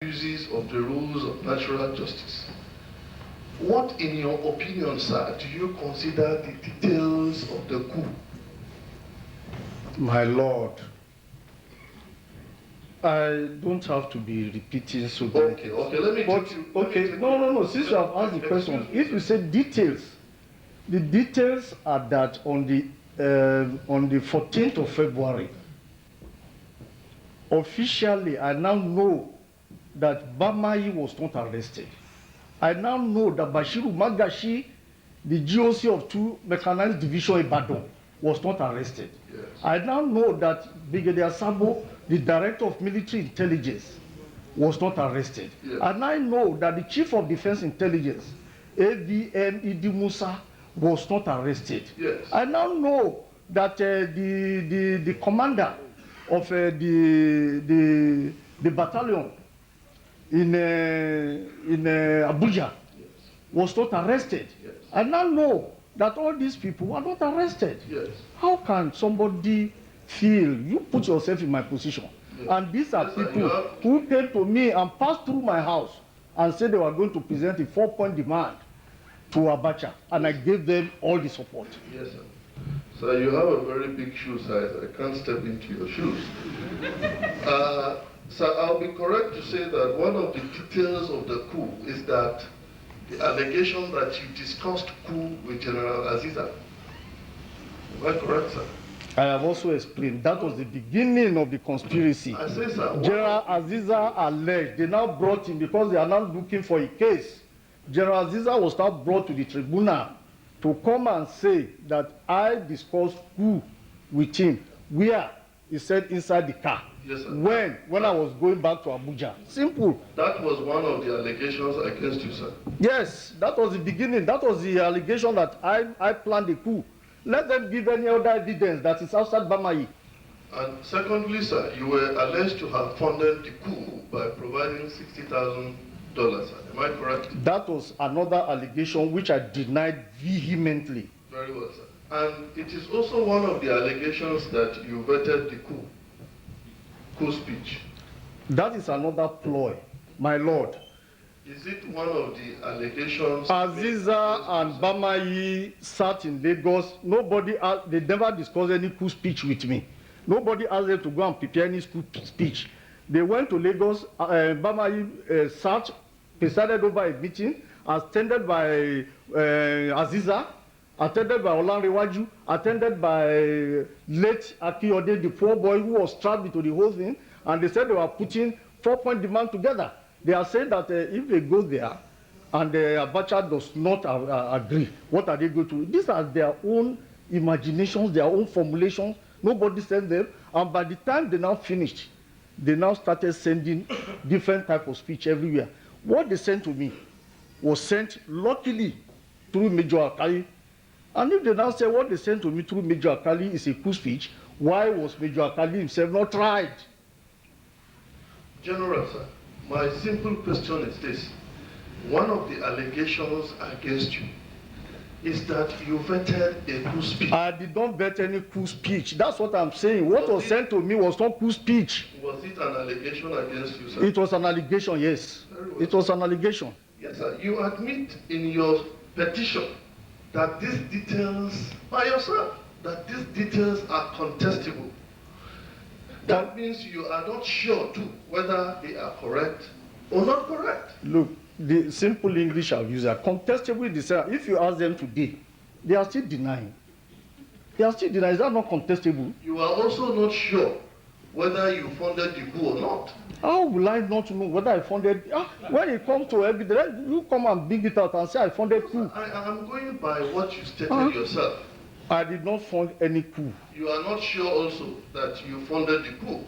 Uses of the rules of natural justice. What, in your opinion, sir, do you consider the details of the coup? My lord, I don't have to be repeating so Okay, let me take you. Okay, no. Since you have asked the question, if you say details, the details are that on the 14th of February, officially, I now know that Bamayi was not arrested. I now know that Bashiru Magashi, the GOC of 2 Mechanized Division Ibadan, was not arrested. Yes. I now know that Brigadier Sabo, the Director of Military Intelligence, was not arrested. Yes. And I know that the Chief of Defense Intelligence, AVM Idi Musa, was not arrested. Yes. I now know that the commander of the battalion in Abuja was not arrested. Yes. I now know that all these people were not arrested. Yes. How can somebody feel, you put yourself in my position, yes, and these are people who came to me and passed through my house and said they were going to present a 4-point demand to Abacha, and I gave them all the support. Yes, sir. So you have a very big shoe size. I can't step into your shoes. So I'll be correct to say that one of the details of the coup is that the allegation that you discussed coup with General Aziza. Am I correct, sir? I have also explained that was the beginning of the conspiracy. I say, sir. General Aziza alleged, they now brought him because they are now looking for a case. General Aziza was now brought to the tribunal to come and say that I discussed coup with him. Where? He said inside the car. Yes, sir. When I was going back to Abuja. Simple. That was one of the allegations against you, sir. Yes, that was the beginning. That was the allegation that I planned the coup. Let them give any other evidence that is outside Bamayi. And secondly, sir, you were alleged to have funded the coup by providing $60,000, sir. Am I correct? That was another allegation which I denied vehemently. Very well, sir. And it is also one of the allegations that you vetted the coup speech. That is another ploy, my lord. Is it one of the allegations? Aziza and Bamayi sat in Lagos. They never discussed any coup speech with me. Nobody asked them to go and prepare any coup speech. They went to Lagos. Bamayi sat, presided over a meeting, attended by Aziza, attended by Olanrewaju, attended by late Akiyode, the poor boy who was trapped into the whole thing, and they said they were putting 4-point demand together. They are saying that if they go there and Abacha does not agree, what are they going to do? These are their own imaginations, their own formulations. Nobody sent them. And by the time they now finished, they now started sending different type of speech everywhere. What they sent to me was sent luckily through Major Akali. And if they now say what they sent to me through Major Akali is a coup speech, why was Major Akali himself not tried? General, sir, my simple question is this. One of the allegations against you is that you vetted a coup speech. I did not vet any coup speech. That's what I'm saying. What was sent to me was not coup speech. Was it an allegation against you, sir? It was an allegation, yes. Well. It was an allegation. Yes, sir. You admit in your petition that these details, by yourself, that these details are contestable. That means you are not sure, too, whether they are correct or not correct. Look, the simple English I've used are contestable in the sense, if you ask them today, they are still denying. They are still denying. Is that not contestable? You are also not sure whether you funded the coup or not. How will I not know whether I funded? When it comes to evidence, you come and bring it out and say I funded coup. I am going by what you stated yourself. I did not fund any coup. You are not sure also that you funded the coup.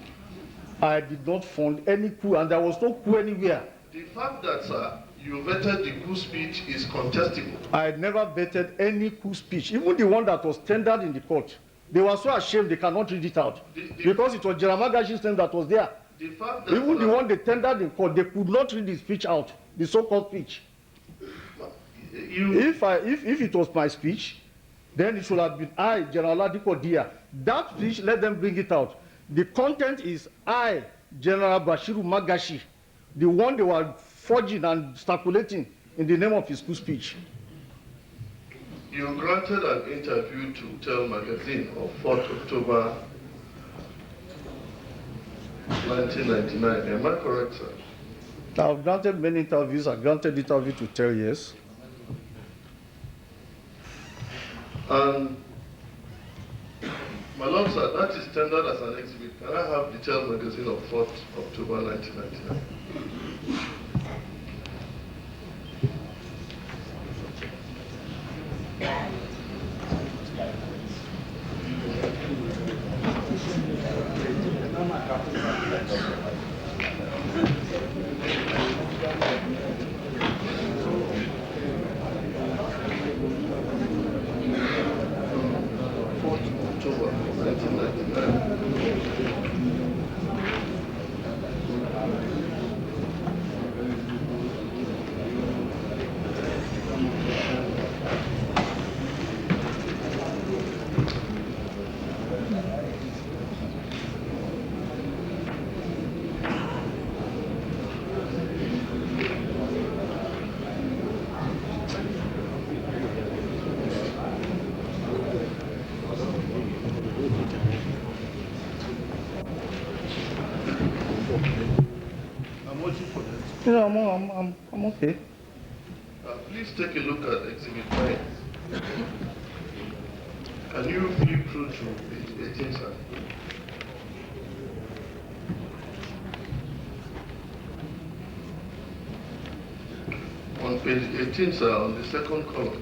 I did not fund any coup, and there was no coup anywhere. The fact that, sir, you vetted the coup speech is contestable. I never vetted any coup speech, even the one that was tendered in the court. They were so ashamed they cannot read it out because it was Jeramagashi's name that was there. The fact that, even the one they tendered in court, they could not read the speech out, the so-called speech. If it was my speech, then it should have been I, General Oladipo Diya. That speech, let them bring it out. The content is I, General Bashiru Magashi, the one they were forging and circulating in the name of his coup speech. You granted an interview to Tell magazine on 4th October 1999. Am I correct, sir? I've granted many interviews. I granted interview to Tell, yes. And my lord, sir, that is tendered as an exhibit. Can I have the Tell magazine of 4th October 1999? October 1999. Yeah, I'm okay. Please take a look at Exhibit 9. Can you flip through to page 18, sir? On page 18, sir, on the second column.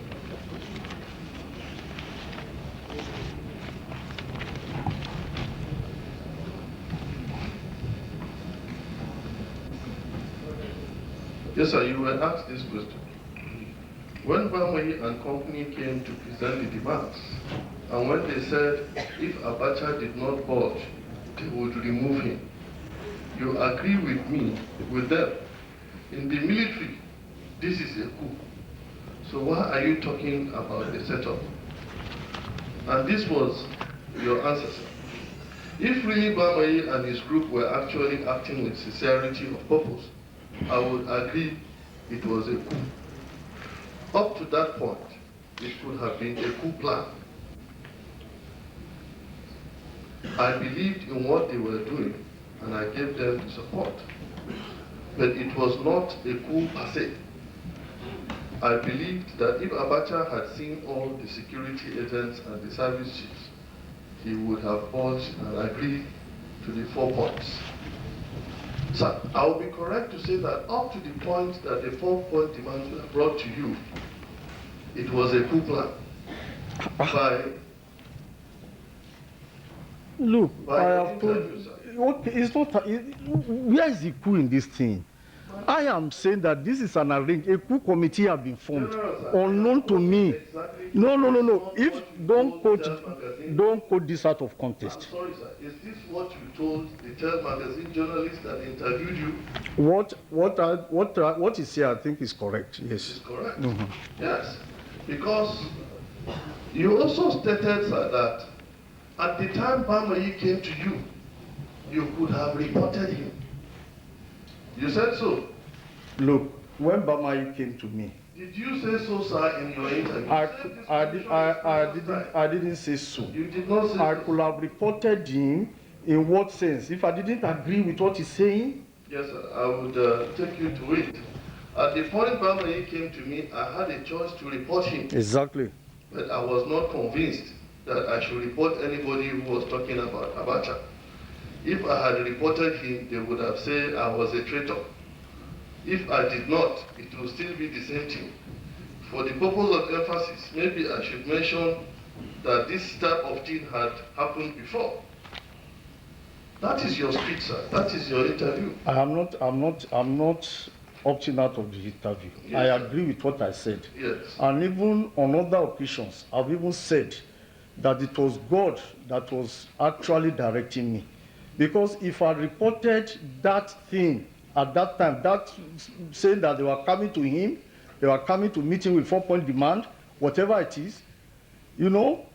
Yes, sir, you were asked this question. When Bamwe and company came to present the demands, and when they said if Abacha did not budge, they would remove him, you agree with me, with them. In the military, this is a coup. So why are you talking about the setup? And this was your answer, sir. If really Bamwe and his group were actually acting with sincerity of purpose, I would agree it was a coup. Up to that point, it could have been a coup plan. I believed in what they were doing, and I gave them the support. But it was not a coup per se. I believed that if Abacha had seen all the security agents and the service chiefs, he would have budged and agreed to the 4 points. So I will be correct to say that up to the point that the 4-point demands were brought to you, it was a coup plan. Look, I have told you, okay, it's not, where is the coup in this thing? I am saying that this is an arranged, a coup committee has been formed, unknown to me. Exactly. No. If don't quote this out of context. I'm sorry, sir. Is this what you told the Tell magazine journalist that interviewed you? What is here, I think, is correct. Yes. Is correct. Mm-hmm. Yes, because you also stated, sir, that at the time Bamayi came to you, you could have reported him. You said so. Look, when Bamayi came to me, did you say so, sir, in your interview? I didn't say so. You did not say I so. could have reported him in what sense? If I didn't agree with what he's saying? Yes, sir. I would take you to it. At the point Bamayi came to me, I had a choice to report him. Exactly. But I was not convinced that I should report anybody who was talking about Abacha. If I had reported him, they would have said I was a traitor. If I did not, it would still be the same thing. For the purpose of emphasis, maybe I should mention that this type of thing had happened before. That is your speech, sir. That is your interview. I'm not opting out of the interview. Yes, I sir. agree with what I said. Yes. And even on other occasions, I've even said that it was God that was actually directing me. Because if I reported that thing at that time, that saying that they were coming to him, they were coming to meet him with 4-point demand, whatever it is, you know,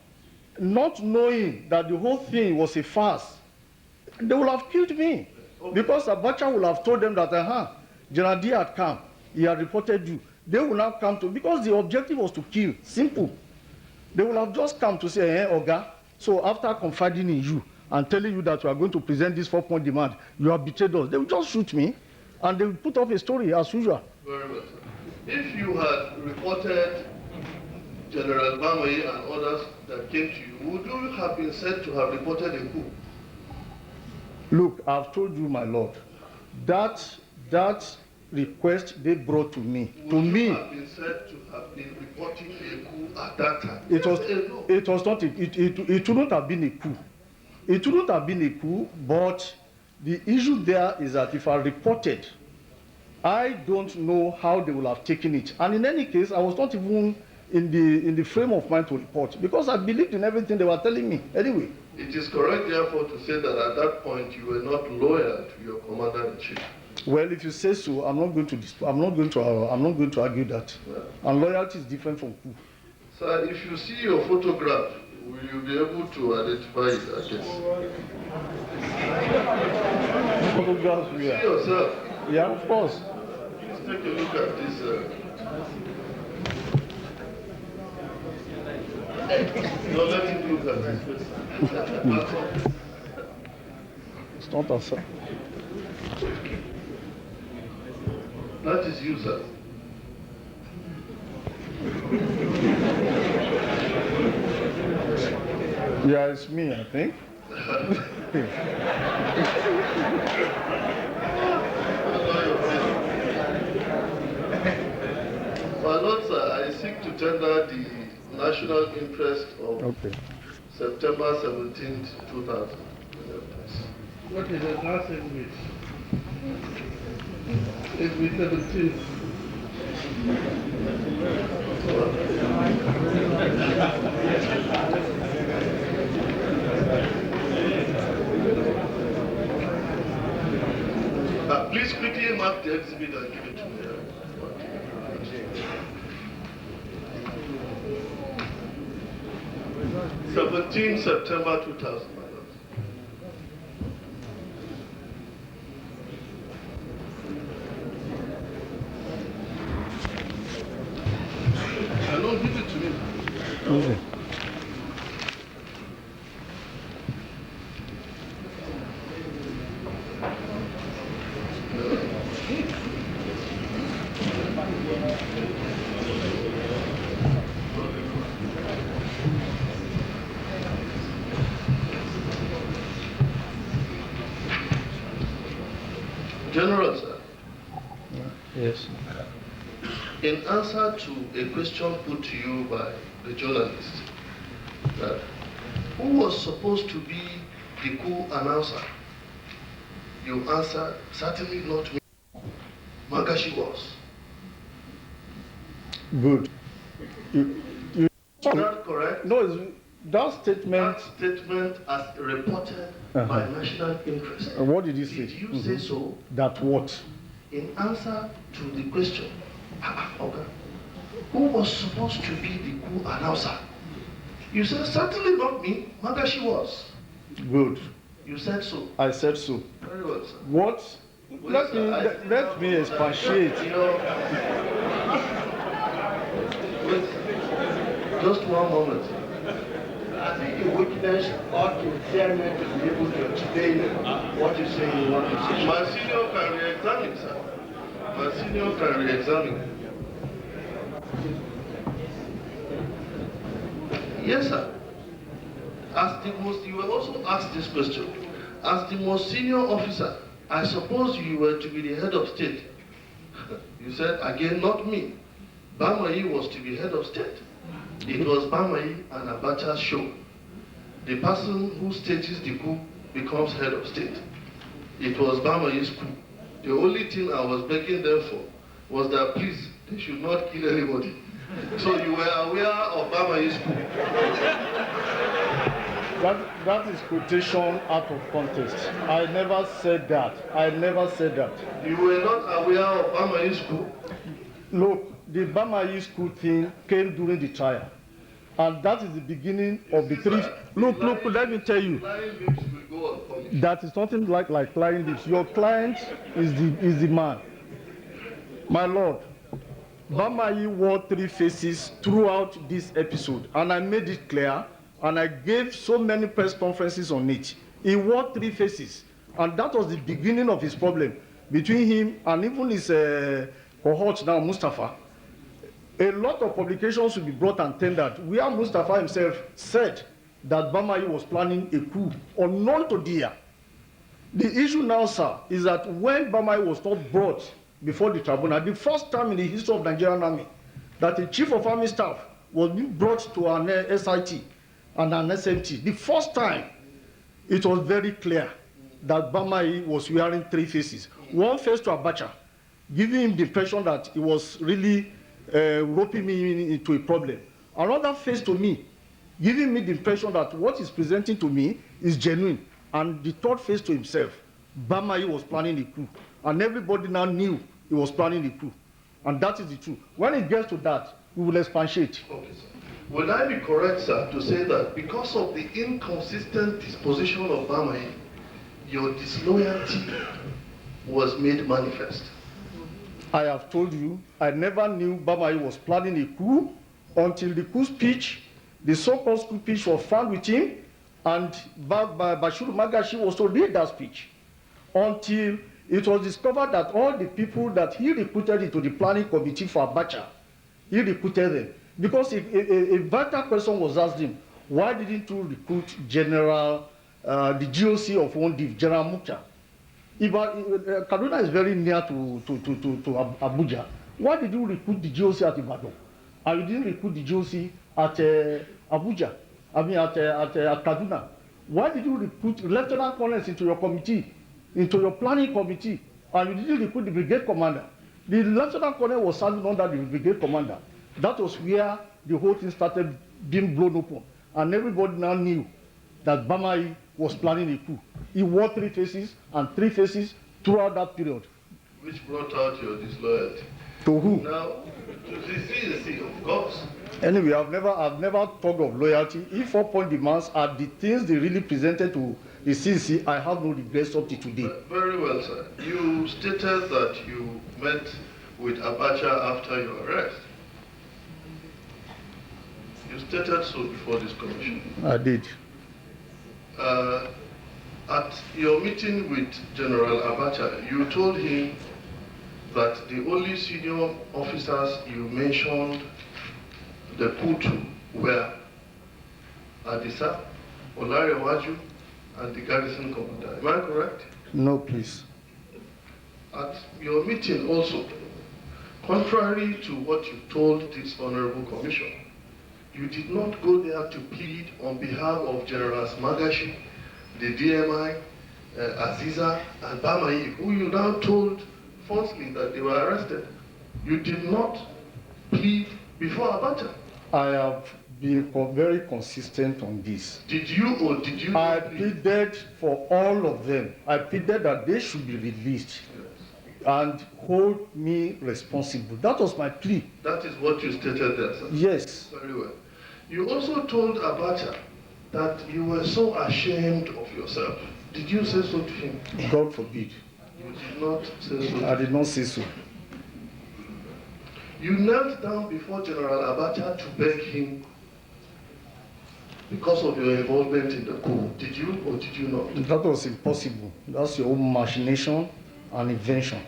not knowing that the whole thing was a farce, they would have killed me. Okay. Because Abacha would have told them that, General Diya had come, he had reported you. They will now come to, because the objective was to kill, simple. They will have just come to say, Oga, so after confiding in you and telling you that we are going to present this 4-point demand, you have betrayed us. They will just shoot me and they will put up a story as usual. Very well, sir. If you had reported General Bamayi and others that came to you, would you have been said to have reported a coup? Look, I've told you, my lord, that request they brought to me. Would you have been said to have been reporting a coup at that time? It was not. It would not have been a coup. It would not have been a coup. But the issue there is that if I reported, I don't know how they will have taken it. And in any case, I was not even in the frame of mind to report because I believed in everything they were telling me. Anyway. It is correct, therefore, to say that at that point you were not loyal to your commander-in-chief. Well, if you say so, I'm not going to argue that. Yeah. And loyalty is different from coup. Sir, if you see your photograph, will you be able to identify it? I guess. Photographs, you see yourself. Yeah, of course. Please take a look at this. No, let him look at this. It's not us, sir. That is you, sir. Yeah, it's me, I think. My lord, sir, I seek to tender the national interest of September 17th, 2000. What is the last 8 weeks? 8 weeks, 17th. Please quickly mark the exhibit and give it to me. 17 September 2000. Hello, give it to me. Okay. General, sir. Yes. In answer to a question put to you by the journalist, that who was supposed to be the coup announcer, you answered, certainly not me. Magashi was. Good. Is that correct? No, that statement. That statement as reported by national interest. What did you say? Did you say so? That what? In answer to the question, okay, who was supposed to be the coup announcer? You said, certainly not me, Magashi was. Good. You said so. I said so. Very well, sir. What? Let me expatiate. Wait, just one moment. I think the witness ought to tell me to be able to explain what you say you want to say. My senior can re-examine, sir. My senior can re-examine. Yes, sir. You were also asked this question. As the most senior officer, I suppose you were to be the head of state. You said, again, not me. Bamayi was to be head of state. It was Bamayi and Abacha's show. The person who stages the coup becomes head of state. It was Bamayi's coup. The only thing I was begging them for was that please, they should not kill anybody. So you were aware of Bamayi's coup. That is quotation out of context. I never said that. I never said that. You were not aware of Bamayi's coup? Look, the Bamayi school thing came during the trial. And that is the beginning of the three. Look, let me tell you. That is nothing like lying lips. Your client is the man. My Lord, Bamayi wore 3 faces throughout this episode, and I made it clear, and I gave so many press conferences on it. He wore 3 faces, and that was the beginning of his problem between him and even his cohort now, Mustafa. A lot of publications will be brought and tendered, where Mustafa himself said that Bamayi was planning a coup unknown to Diya. The issue now, sir, is that when Bamayi was not brought before the tribunal, the first time in the history of Nigerian army that a chief of army staff was being brought to an SIT and an SMT, the first time, it was very clear that Bamayi was wearing 3 faces. One face to Abacha, giving him the impression that he was really roping me into a problem. Another face to me, giving me the impression that what he's presenting to me is genuine. And the third face to himself, Bamayi was planning a coup. And everybody now knew he was planning a coup. And that is the truth. When it gets to that, we will expatiate. Okay, sir. Will I be correct, sir, to say that because of the inconsistent disposition of Bamayi, your disloyalty was made manifest? I have told you, I never knew Bamayi was planning a coup until the coup speech, the so-called coup speech was found with him, and Bashir Magashi was to read that speech. Until it was discovered that all the people that he recruited into the planning committee for Abacha, he recruited them. Because a vital question was asked him, why didn't you recruit General, the GOC of one div, General Mukta? Kaduna is very near to Abuja. Why did you recruit the GOC at Ibadan? And you didn't recruit the GOC at Abuja? I mean at Kaduna. Why did you recruit lieutenant colonels into your committee, into your planning committee, and you didn't recruit the brigade commander? The lieutenant colonel was serving under the brigade commander. That was where the whole thing started being blown open. And everybody now knew that Bamayi was planning a coup. He wore 3 faces and 3 faces throughout that period. Which brought out your disloyalty. To who? Now, to the CNC, of course. Anyway, I've never talked of loyalty. If 4-point demands are the things they really presented to the CNC, I have no regrets up to today. Very well, sir. You stated that you met with Abacha after your arrest. You stated so before this commission. I did. At your meeting with General Abacha, you told him that the only senior officers you mentioned the coup to were Adisa, Olarewaju, and the garrison commander. Am I correct? No, please. At your meeting also, contrary to what you told this honorable commission, you did not go there to plead on behalf of Generals Magashi, the DMI, Aziza, and Bamayi, who you now told falsely that they were arrested. You did not plead before Abacha. I have been very consistent on this. Did you or did you I not plead? pleaded for all of them. I pleaded that they should be released and hold me responsible. That was my plea. That is what you stated there, sir. Yes. Very well. You also told Abacha that you were so ashamed of yourself. Did you say so to him? God forbid. You did not say so. I did not say so. You knelt down before General Abacha to beg him because of your involvement in the coup. Did you or did you not? That was impossible. That's your own machination and invention.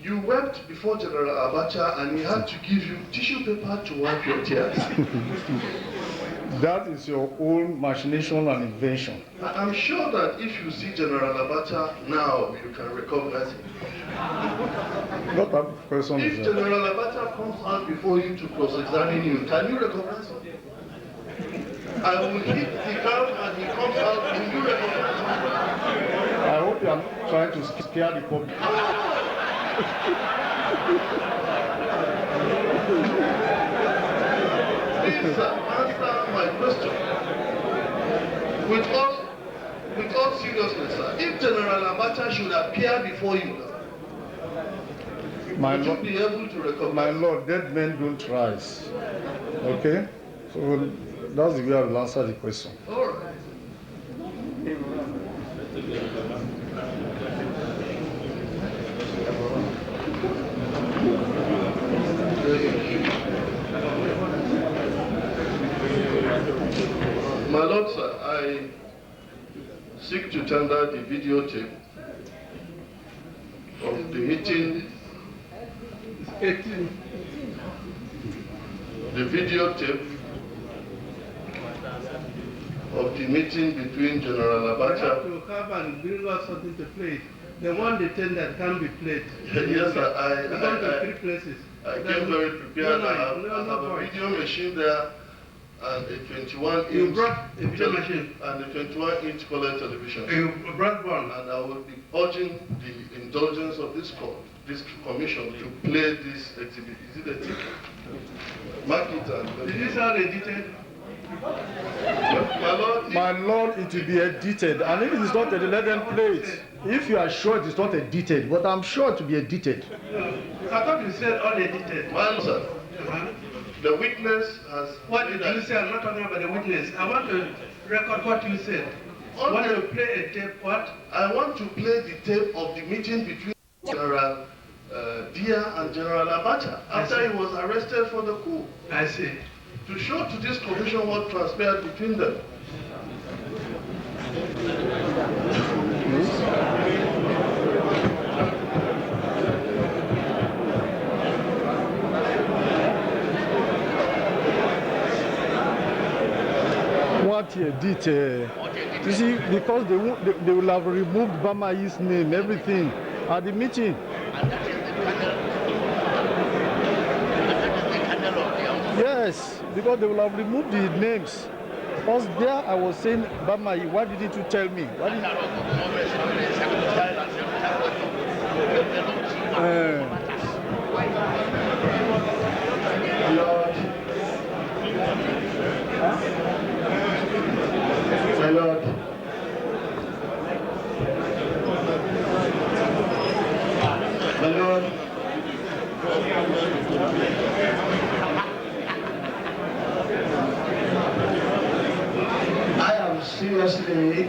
You wept before General Abacha and he had to give you tissue paper to wipe your tears. That is your own machination and invention. I'm sure that if you see General Abacha now, you can recognize him. What type of person If is that? General Abacha comes out before you to cross-examine you, can you recognize him? I will hit the ground and he comes out, can you recognize him? I hope you are not trying to scare the public. Please answer my question. With all seriousness, sir, if General Abacha should appear before you, would you be able to recognize? My Lord, dead men don't rise. Okay? So that's the way I will answer the question. All right. sir, I seek to tender the videotape of the meeting. The videotape of the meeting between General Abacha. You have to come and bring us something to play. The one they that can be played. Yes, sir. I three places. I came very prepared. I have a video machine there and a 21-inch. You brought a video machine? And a 21-inch color television. You brought one? And I will be urging the indulgence of this court, this commission, to play this exhibit. Is it a ticket? Mark it and... Is this all edited? My lord, it will be edited. And if it is not edited, let them play it. If you are sure it is not edited, but I'm sure it will be edited. I thought you said all edited. Well, sir, the witness has... What did you say? I'm not talking about the witness. I want to record what you said. I want to play a tape, what? I want to play the tape of the meeting between General Diya and General Abacha after he was arrested for the coup. I see. To show to this commission what transpired between them. What he did, you see, because they will have removed Bamayi's name, everything, at the meeting. Yes, because they will have removed the names. Because there I was saying, Bamayi, why didn't you tell me? Why did My Lord. My Lord. I am seriously,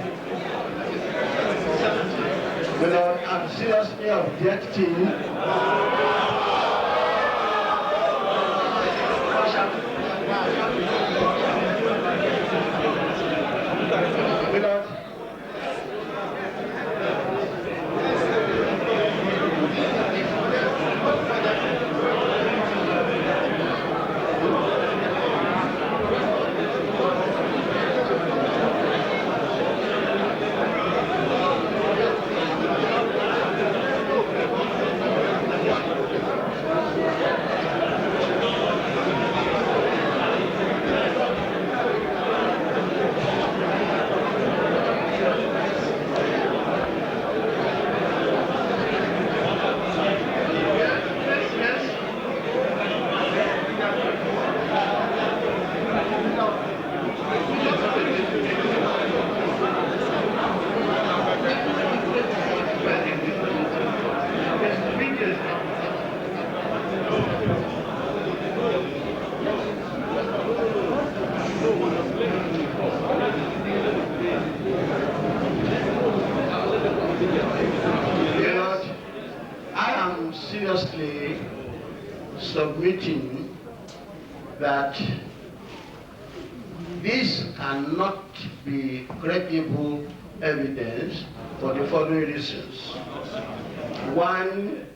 my Lord, I'm seriously objecting. Seriously submitting that this cannot be credible evidence for the following reasons. One,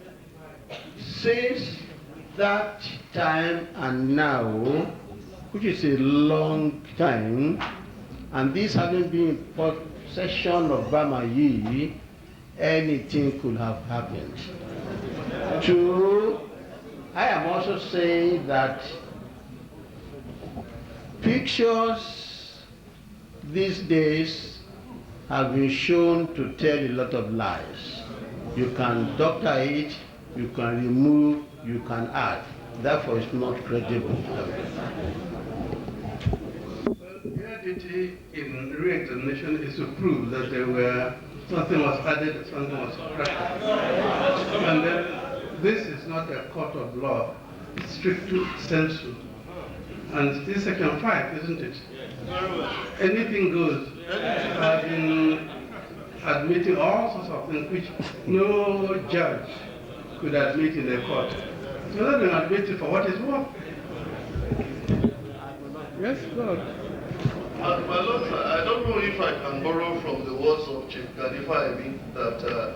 since that time and now, which is a long time, and this having been in possession of Bamayi, anything could have happened. Two, I am also saying that pictures these days have been shown to tell a lot of lies. You can doctor it, you can remove, you can add. Therefore, it's not credible. Well, the duty in re-examination is to prove that there were something was added, something was subtracted. And then this is not a court of law, it's strictly sensu. And this is section 5, isn't it? Anything goes. I've been admitting all sorts of things which no judge could admit in a court. So they've been admitted for what is worth. Yes, God. My Lord, sir, I don't know if I can borrow from the words of Chief Gadifa, that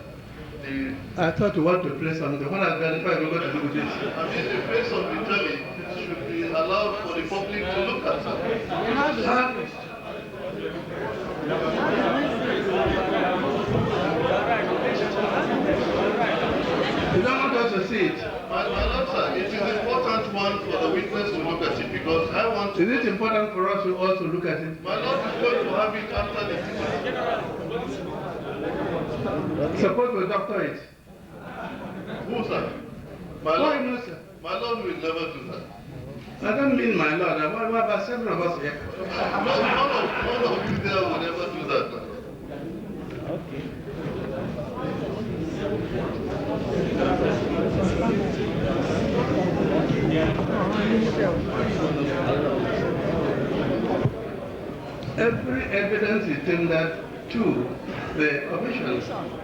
I thought you want to play something. What has Gadifa got to do with this? I mean, the face of the telly should be allowed for the public to look at, sir. You don't want us to see it? My Lord, sir, it is important one for the witness to look at it, because I want to... Is it important for us to also look at it? My Lord is going to have it after the hearing. Suppose we doctor it. Who, sir? My Lord, no, sir. My Lord will never do that. I don't mean my Lord. What about seven of us here? None of you there will never do that, my Lord. Okay. Every evidence is tendered to the commission.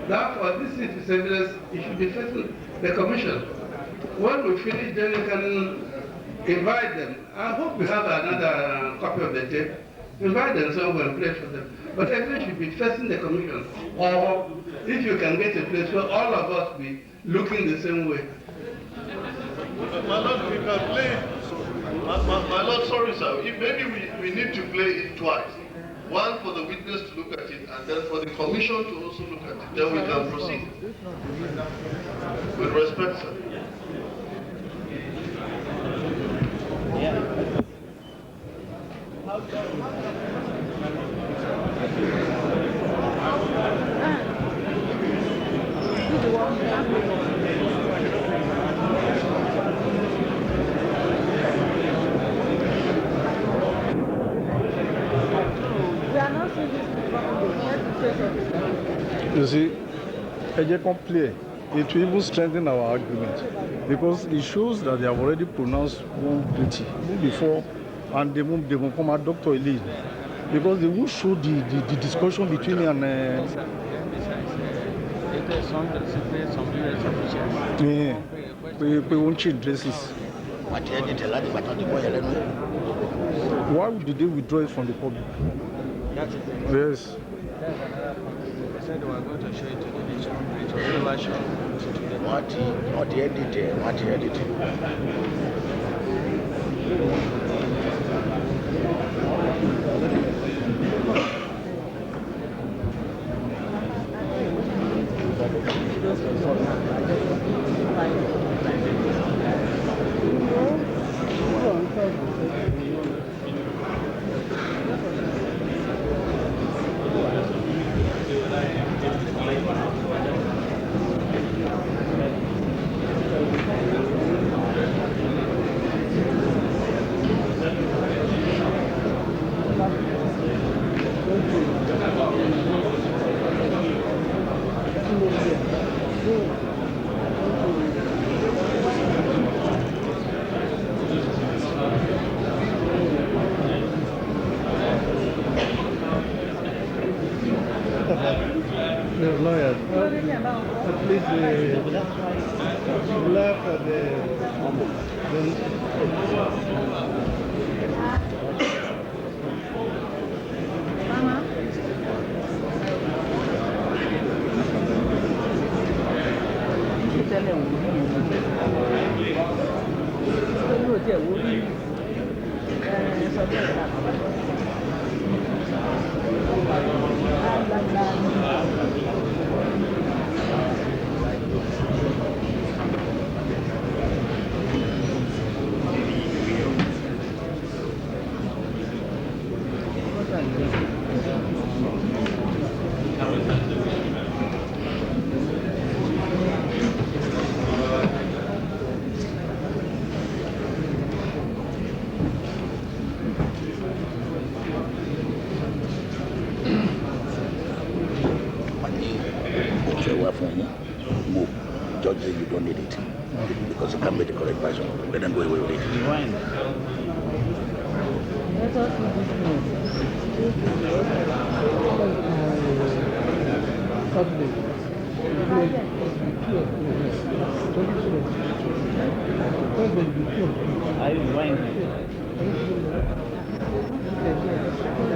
Therefore, this is evidence, it should be facing the commission. When we finish, then we can invite them. I hope we have another copy of the tape. Invite them somewhere and play for them. But everything should be facing the commission. Or if you can get a place where all of us be looking the same way. My Lord, we can play. My Lord, sorry, sir. Maybe we need to play it twice. One for the witness to look at it, and then for the commission to also look at it. Then we can proceed. With respect, sir. You see, it will even strengthen our argument, because it shows that they have already pronounced one guilty before, and they won't come at Dr. Eli, because they won't show the discussion between me and we won't change dresses. Why did they withdraw it from the public? Yes. They said they were going to show it to the nation. It was never shown to them. What the editor. Judge says you don't need it because you can't make the correct version. Let them go away with it. Let us do this. We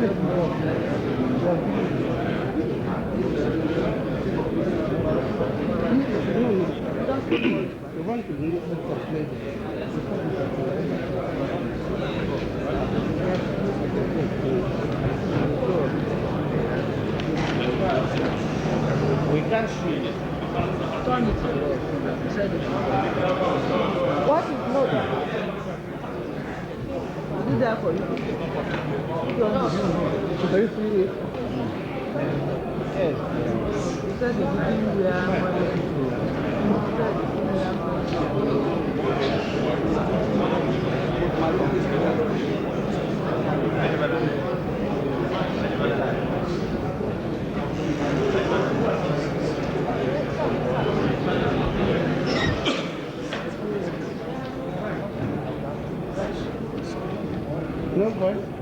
can't see it. What is not? Do that for you. Yes. Because the beginning we are No, boy.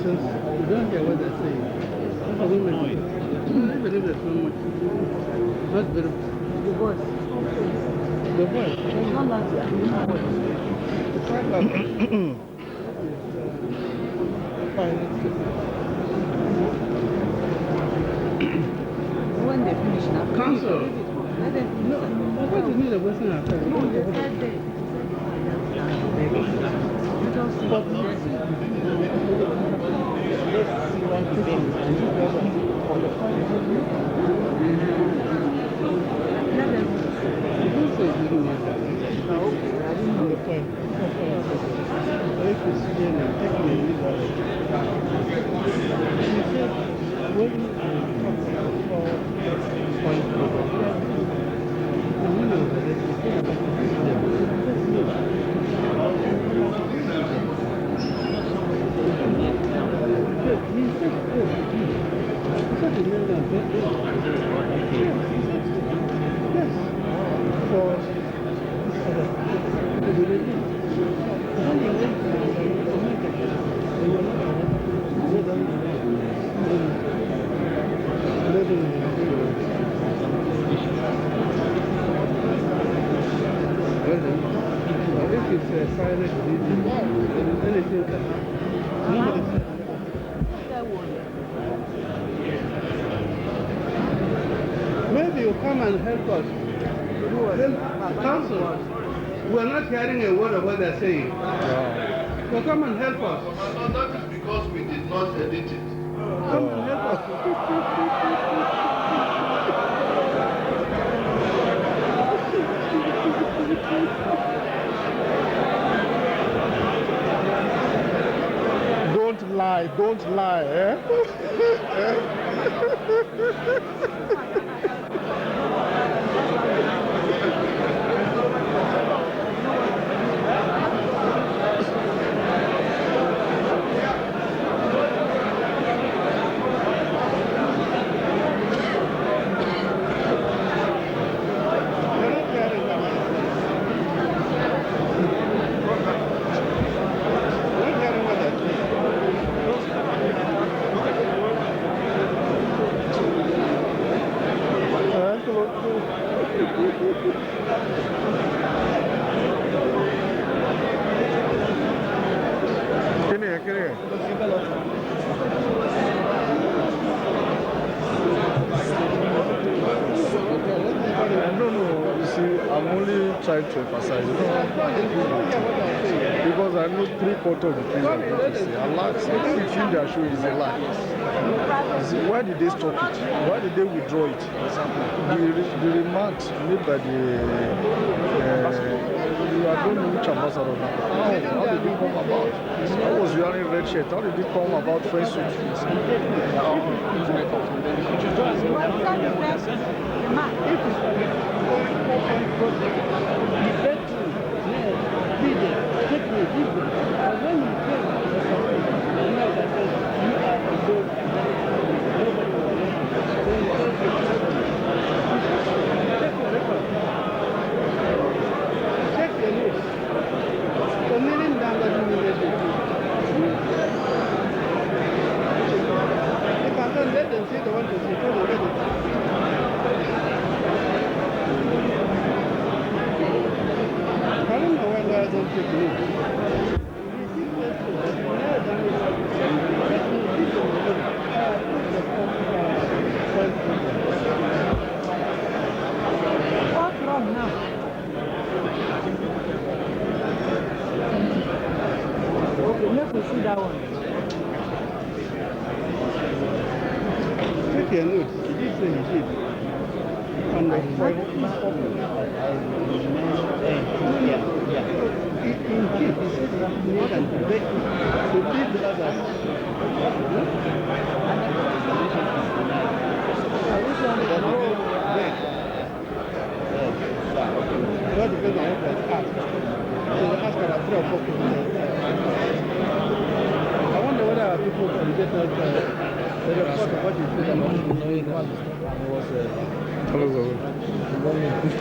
nonsense. You don't hear what they're saying. What are women doing? I believe there's so much. Not very. The voice. The voice. It's not like the voice. It's like that. Fine, let's go. When they finish now. Council. Let them finish. No, what do you need a Western affair? No, they said they. Let us see. But Let's see when the baby is on the phone. Let them you don't say you didn't need that. know. I didn't know. The point. If it's here and take me in that. She said, when you talk about 4-point program, you know that it's the thing about if it's a silent reading, then anything can happen. Maybe you come and help us. Council, we're not hearing a word of what they're saying. So come and help us. No, that is because we did not edit it. Come and help us. Don't lie, eh? Trying to emphasize, because I know 3/4 of the things I'm going to say. A lot. Even if their show is a lie. Why did they stop it? Why did they withdraw it? The remarks made by the I don't know which ambassador now. How did it come about? I was wearing red shirt. How did it come about? French suit. What's wrong now? Okay, let me see that one. Take your notes. He did say he did. On the point. In case he said he made and beg to leave the others. That depends on what was asked. So they asked about 3 or 4 people. I wonder whether people can get out the report of what he said and what he did.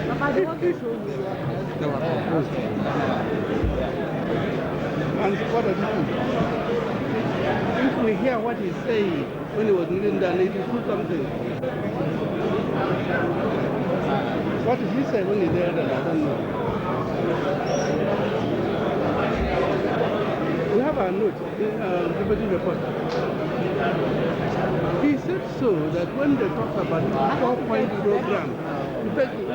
Papa, they want to show you. And what does he do? Let me hear what he's saying when he was kneeling down. He put something. What did he say when he did that? I don't know. We have a note, deputy reporter. He said so that when they talk about the 4-point program, exactly.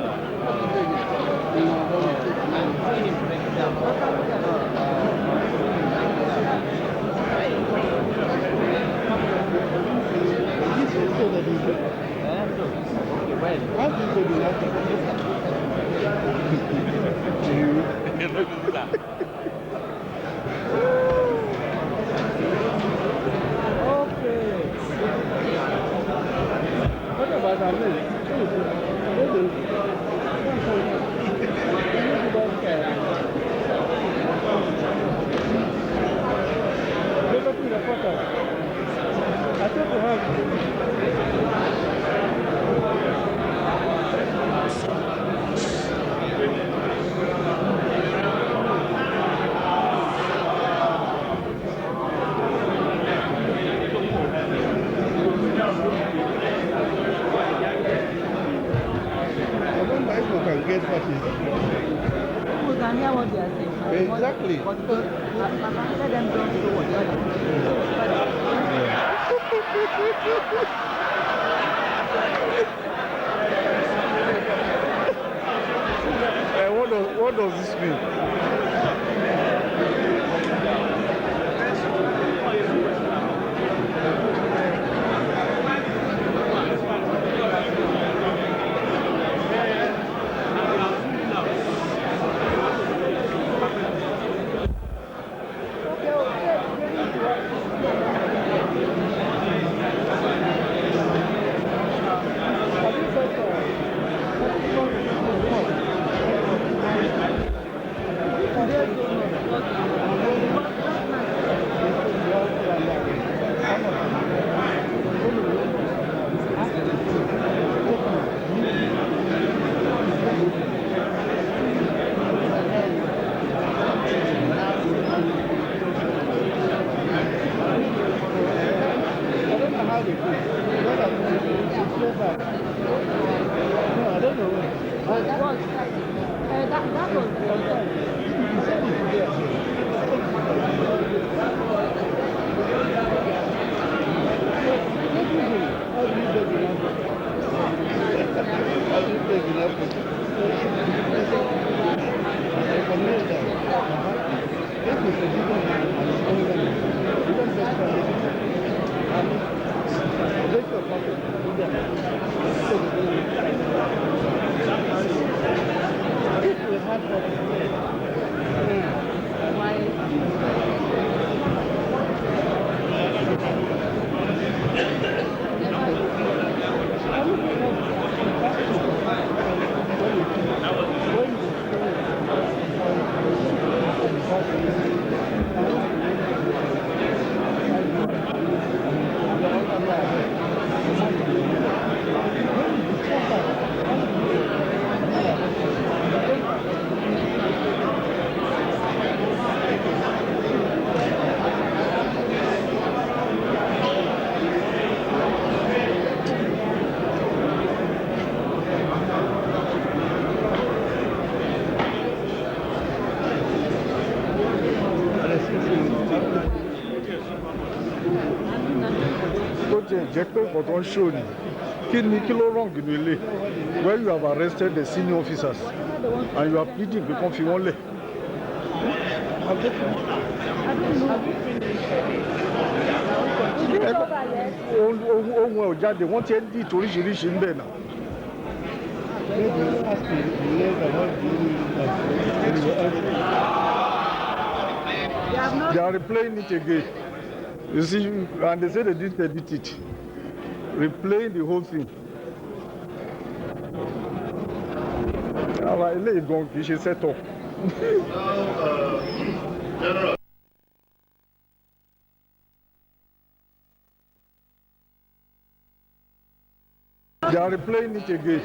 What does this mean? Show you. Wrong in where you have arrested the senior officers and you are pleading because you only. They want to end it originally in there now. They are replaying it again. You see, and they say they didn't edit it. Replaying the whole thing. Let it go, you should set up. General. They are replaying it again.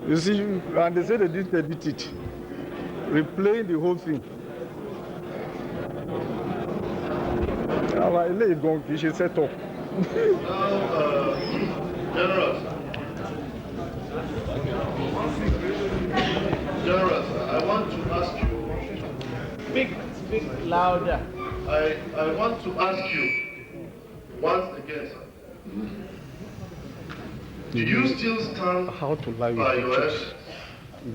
You see, and they say they didn't edit it. Replaying the whole thing. set up. Now, General, I want to ask you. Speak louder. I want to ask you once again, sir. Do you still stand How to lie by with your pictures? evidence?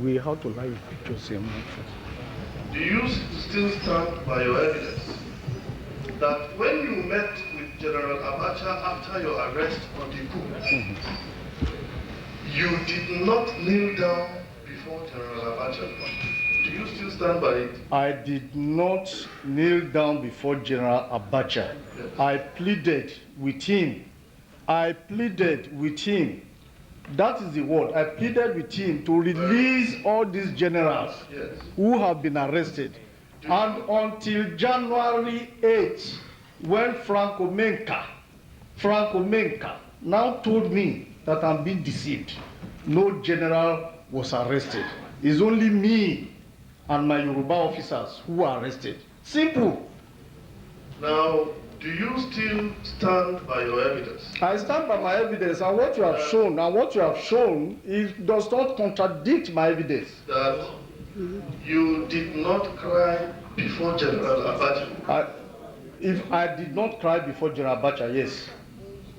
We how to lie with pictures here. Do you still stand by your evidence that when you met with General Abacha after your arrest on the coup, you did not kneel down before General Abacha? Do you still stand by it? I did not kneel down before General Abacha. Yes. I pleaded with him. I pleaded with him. That is the word. I pleaded with him to release all these generals Yes. who have been arrested. And until January 8th, when Franco Menka now told me that I'm being deceived, no general was arrested. It's only me and my Yoruba officers who are arrested. Simple. Now, do you still stand by your evidence? I stand by my evidence, and what you have shown, it does not contradict my evidence. That you did not cry before General Abacha. If I did not cry before General Abacha, yes.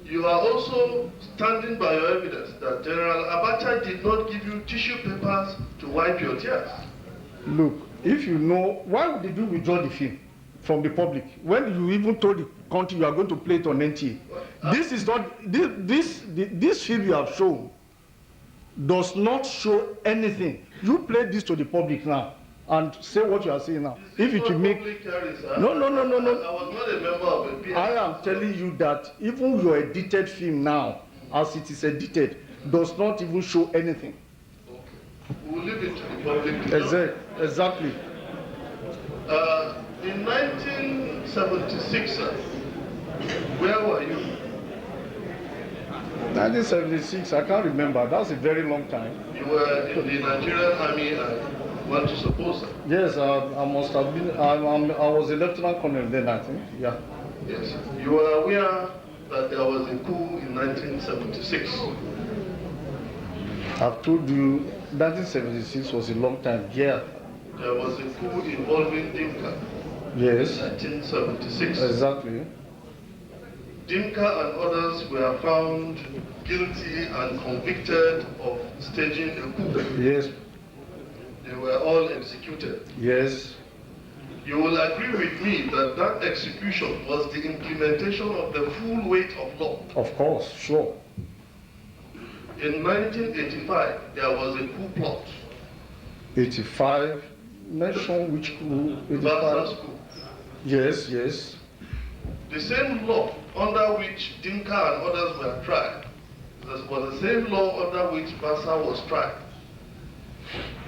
You are also standing by your evidence that General Abacha did not give you tissue papers to wipe your tears. Look, if you know, why did you withdraw the film from the public when you even told the country you are going to play it on NTA? This is not this film you have shown does not show anything. You play this to the public now and say what you are saying now. If it will make no. I was not a member of a PA. I am telling you that even your edited film now, as it is edited, does not even show anything. We'll leave it to the public to know. Exactly. In 1976, where were you? 1976, I can't remember. That's a very long time. You were in the Nigerian Army, I want to suppose, sir. Yes, I must have been. I was a lieutenant colonel then, I think. Yeah. Yes. You were aware that there was a coup in 1976. I've told you, 1976 was a long time. Yeah. There was a coup involving Dimka. Yes. 1976. Exactly. Dimka and others were found guilty and convicted of staging a coup. Yes. They were all executed. Yes. You will agree with me that that execution was the implementation of the full weight of law. Of course, sure. In 1985, there was a coup plot. 85. Mention which coup? 85. Basa's coup. Yes, yes. The same law under which Dinka and others were tried was the same law under which Basa was tried.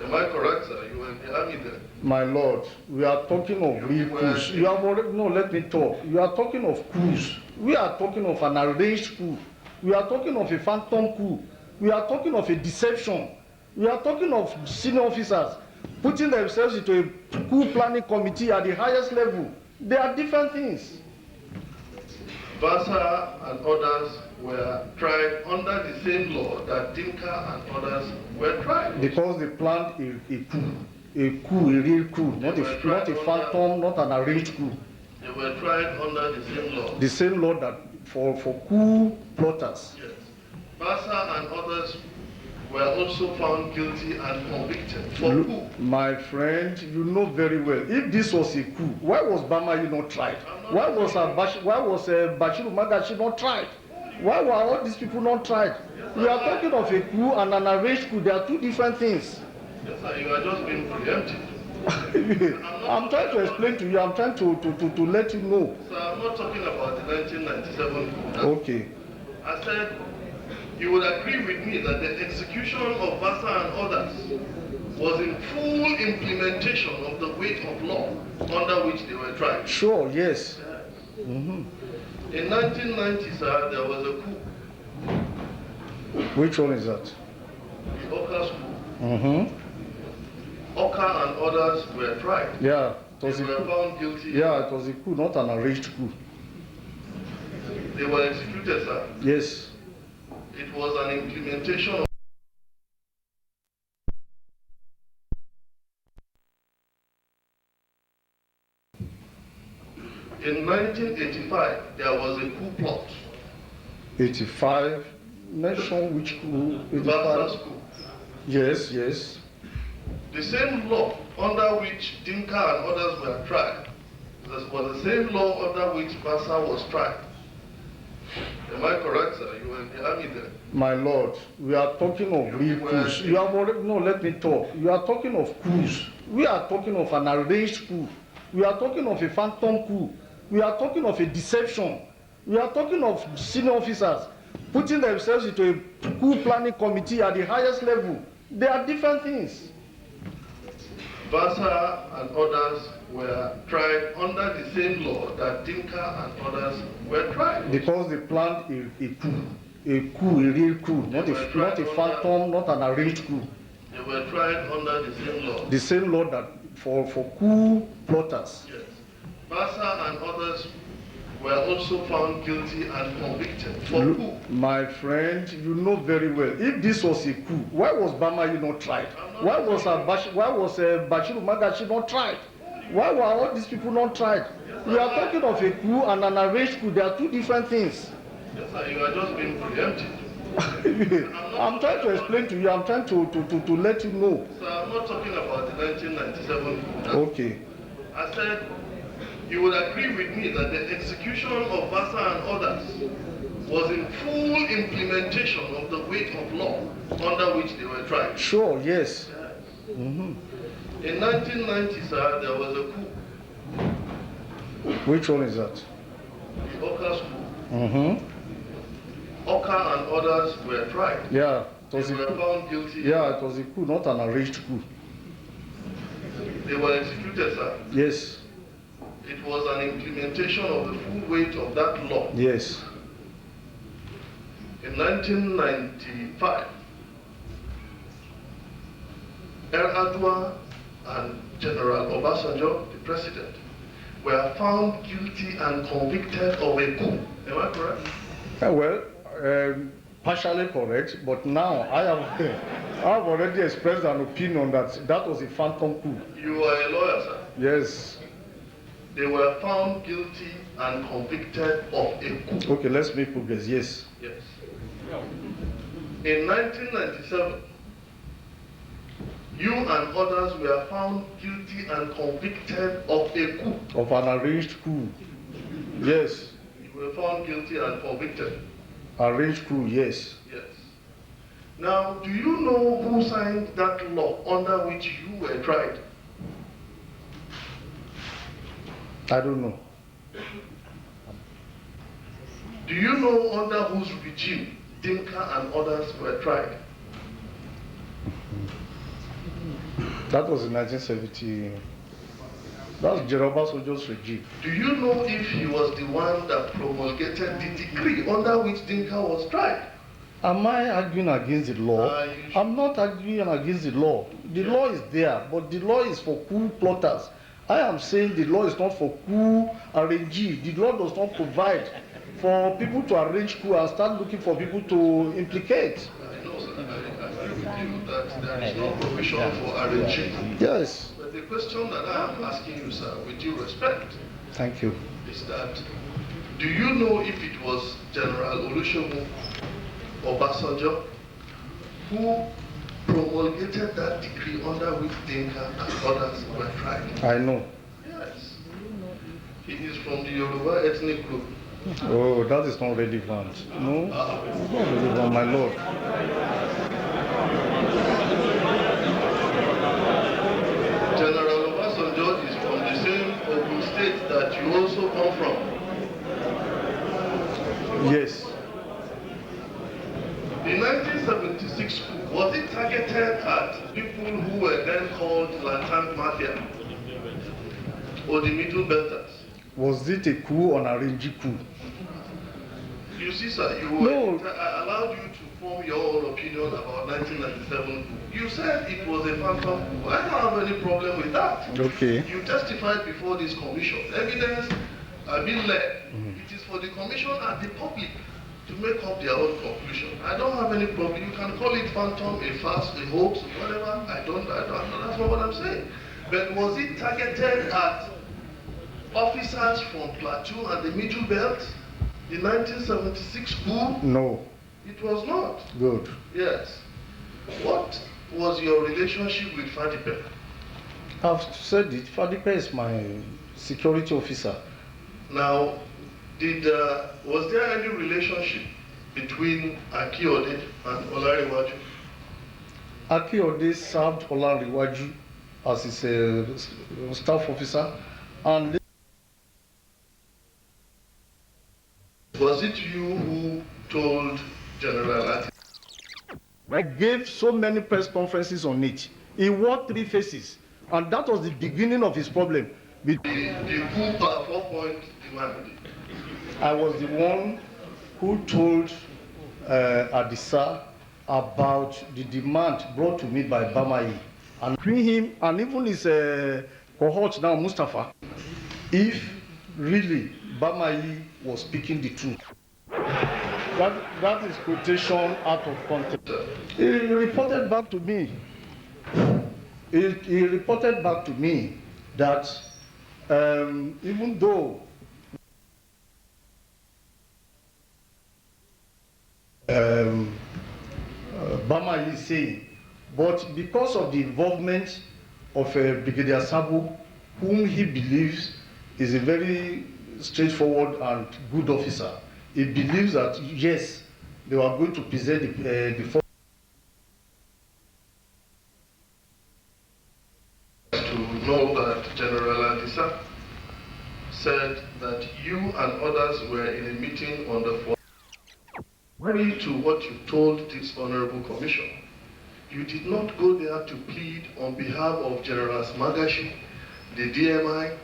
Am I correct, sir? You were in the army then. My lord, we are talking of real coups. You have already, no, let me talk. You are talking of coups. We are talking of an arranged coup. We are talking of a phantom coup. We are talking of a deception. We are talking of senior officers putting themselves into a coup planning committee at the highest level. They are different things. Basa and others were tried under the same law that Dinka and others were tried. Because they planned a real coup, not a phantom, not an arranged coup. They were tried under the same law. The same law that for coup plotters. Yes. Basa and others were also found guilty and convicted for coup. My friend, you know very well, if this was a coup, why was Bamayi not tried? Why was Bashiru Magashi not tried? Why were all these people not tried? We are talking of a coup and an arranged coup. They are two different things. Yes, sir, you are just being preempted. I'm trying to explain to you. I'm trying to let you know. Sir, I'm not talking about the 1997 coup. Okay. I said you would agree with me that the execution of Basa and others was in full implementation of the weight of law under which they were tried. Sure, yes. In 1990, sir, there was a coup. Which one is that? The Oka's coup. Oka and others were tried. Yeah, it was They a were coup. found guilty. Yeah, it was a coup, not an arranged coup. They were executed, sir. Yes. It was an implementation of In 1985, there was a coup plot. 85. Mention which coup? 85. Basa's coup. Yes, yes. The same law under which Dinka and others were tried was the same law under which Basa was tried. Am I correct, sir? You were in the army then. My lord, we are talking of real coups. You have already, no, let me talk. You are talking of coups. We are talking of an arranged coup. We are talking of a phantom coup. We are talking of a deception. We are talking of senior officers putting themselves into a coup planning committee at the highest level. They are different things. Basa and others were tried under the same law that Dinka and others were tried. Because they planned a real coup, not a phantom, not an arranged coup. They were tried under the same law. The same law that for coup plotters. Yes. Basa and others were also found guilty and convicted for coup. My friend, you know very well, if this was a coup, why was Bamayi not tried? Why was Bashiru Magashi not tried? Why were all these people not tried? We are talking of a coup and an arranged coup. They are two different things. Yes, sir, you are just being preempted. I'm trying to explain to you. I'm trying to let you know. Sir, I'm not talking about the 1997 coup. Okay. I said you would agree with me that the execution of Basa and others was in full implementation of the weight of law under which they were tried. Sure, yes. Yes. In 1990, sir, there was a coup. Which one is that? The Oka's coup. Oka and others were tried. Yeah, it was They a were coup. found guilty. Yeah, it was a coup, not an arranged coup. They were executed, sir. Yes. It was an implementation of the full weight of that law. Yes. In 1995, Adwa and General Obasanjo, the president, were found guilty and convicted of a coup. Am I correct? Well, partially correct, but now I have already expressed an opinion that that was a phantom coup. You are a lawyer, sir. Yes. They were found guilty and convicted of a coup. Okay, let's make progress. Yes. Yes. In 1997, you and others were found guilty and convicted of a coup. Of an arranged coup. Yes. You were found guilty and convicted. Arranged coup, yes. Yes. Now, do you know who signed that law under which you were tried? I don't know. Do you know under whose regime Dinka and others were tried? That was in 1970. That's General Obasanjo's regime. Do you know if he was the one that promulgated the decree under which Dinka was tried? Am I arguing against the law? I'm not arguing against the law. The law is there, but the law is for coup plotters. I am saying the law is not for coup arrangee. The law does not provide for people to arrange coup and start looking for people to implicate. I know, sir. I agree with you that there is no provision for arranging. Yes. But the question that I am asking you, sir, with due respect, Thank you. is that do you know if it was General Olusegun Obasanjo who promulgated that decree under which Dinka and others were tried? I know. Yes. He is from the Yoruba ethnic group. Oh, that is not relevant. No, it's not relevant, my lord. General Obasanjo is from the same Ogun state that you also come from. Yes. The 1976 coup, was it targeted at people who were then called Lantern Mafia or the Middle Belters? Was it a coup or an arranged coup? You see, sir, I allowed you to form your own opinion about 1997 coup. You said it was a phantom coup. I don't have any problem with that. Okay. You testified before this commission. Evidence are being led. It is for the commission and the public to make up their own conclusion. I don't have any problem. You can call it phantom, a farce, a hoax, whatever. I don't know. That's not what I'm saying. But was it targeted at officers from Plateau and the Middle Belt? The 1976 coup? No. It was not. Good. Yes. What was your relationship with Fadipe? I've said it. Fadipe is my security officer. Now, was there any relationship between Akiode and Olariwaju? Akiode served Olariwaju as his staff officer, and was it you who told General Ati? I gave so many press conferences on it. He wore 3 faces, and that was the beginning of his problem. The coup per 4-point demand. I was the one who told Adisa about the demand brought to me by Bamayi, and between him and even his cohort now, Mustafa, if really Bamayi was speaking the truth. That is quotation out of context. He reported back to me. He reported back to me that even though Bamayi is saying, but because of the involvement of Brigadier Sabo, whom he believes is a very straightforward and good officer, he believes that yes, they were going to present the force. To know that General Adisa said that you and others were in a meeting on the 4th. Contrary to what you told this honorable commission, you did not go there to plead on behalf of Generals Magashi, the DMI,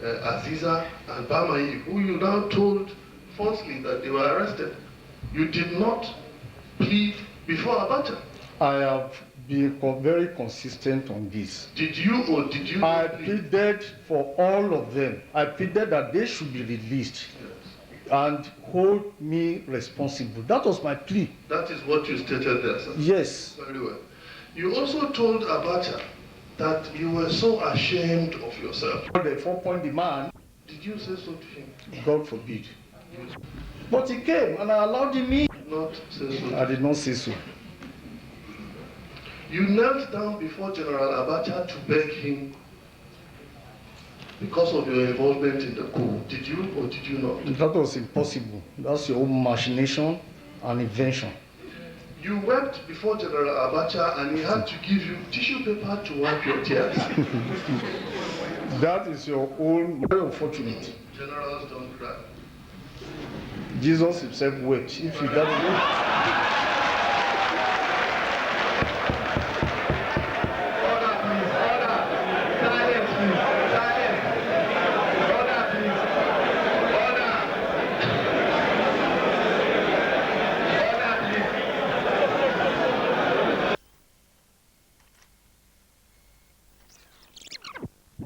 Aziza, and Bamayi, who you now told falsely that they were arrested. You did not plead before Abacha. I have been very consistent on this. Did you or did you not I pleaded for all of them. I pleaded that they should be released. Yes. And hold me responsible. That was my plea. That is what you stated there, sir. Yes. Very well. You also told Abacha that you were so ashamed of yourself. For the 4-point demand, Did you say so to him? God forbid. But he came and I allowed him in. Did not say so. I did not say so. You knelt down before General Abacha to beg him because of your involvement in the coup. Did you or did you not? That was impossible. That's your own machination and invention. You wept before General Abacha and he had to give you tissue paper to wipe your tears. That is your own, very unfortunate. Generals don't cry. Jesus himself wept. If you got it.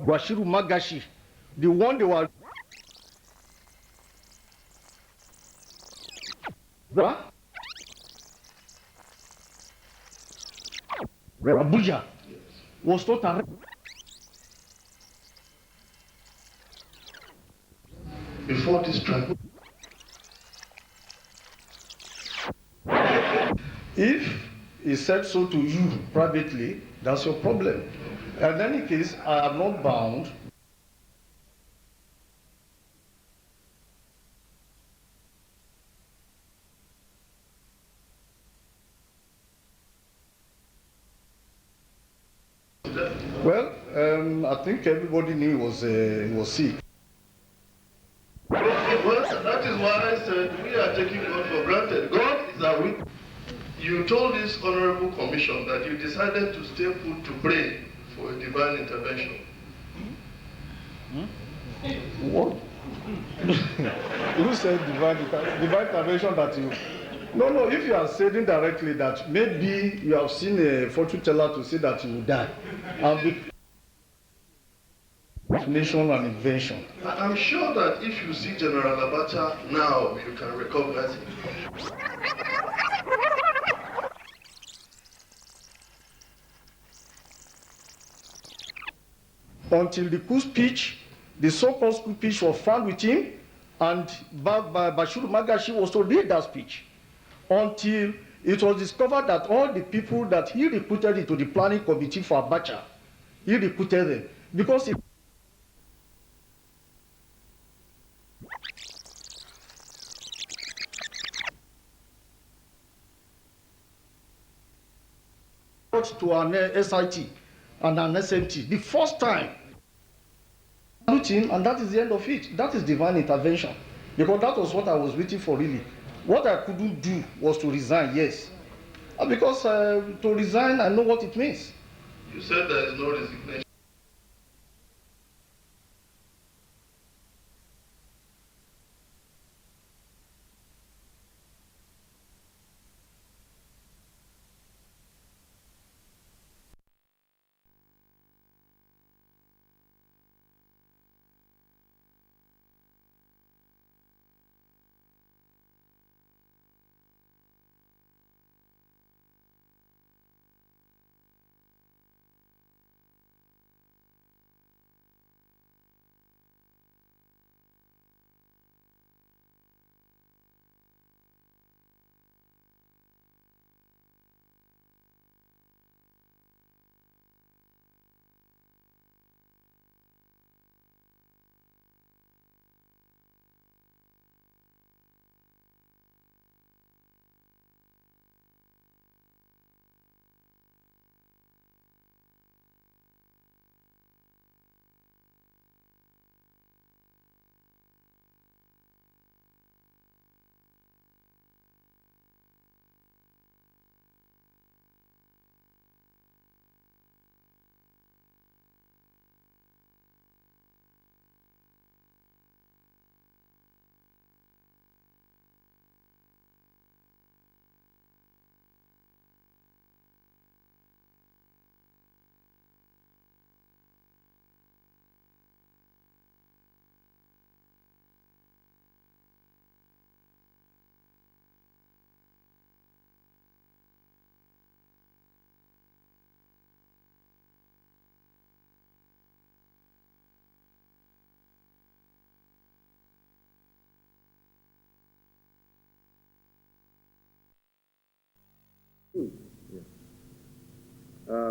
Gwashiru Magashi, the one they were. Abuja was not arrested. Before this tribunal. If he said so to you privately, that's your problem. In any case, I am not bound. Well, I think everybody knew he was sick. Well, that is why I said we are taking God for granted. God is our witness. You told this honorable commission that you decided to stay put to pray for a divine intervention. What? Who said divine intervention that you... No, if you are saying directly that maybe you have seen a fortune teller to say that you will die. definition and invention. I'm sure that if you see General Abacha now, you can recognize him. Until the coup speech, the so-called coup speech was found with him, and Bashir Magashi was to read that speech. Until it was discovered that all the people that he recruited into the planning committee for Abacha, he recruited them because he got to an SIT and an SMT the first time. And that is the end of it. That is divine intervention, because that was what I was waiting for really. What I couldn't do was to resign, yes. Because to resign, I know what it means. You said there is no resignation.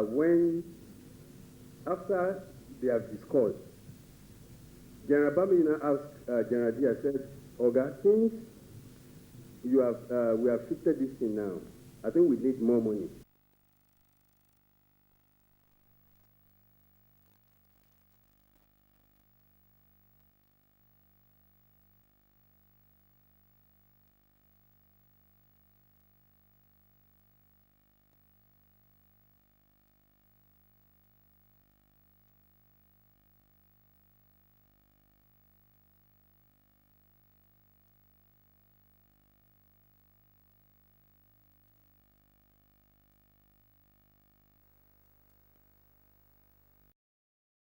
When, after they have discussed, General Bamina asked General Diya, said, Oga, since you have, we have shifted this thing now, I think we need more money.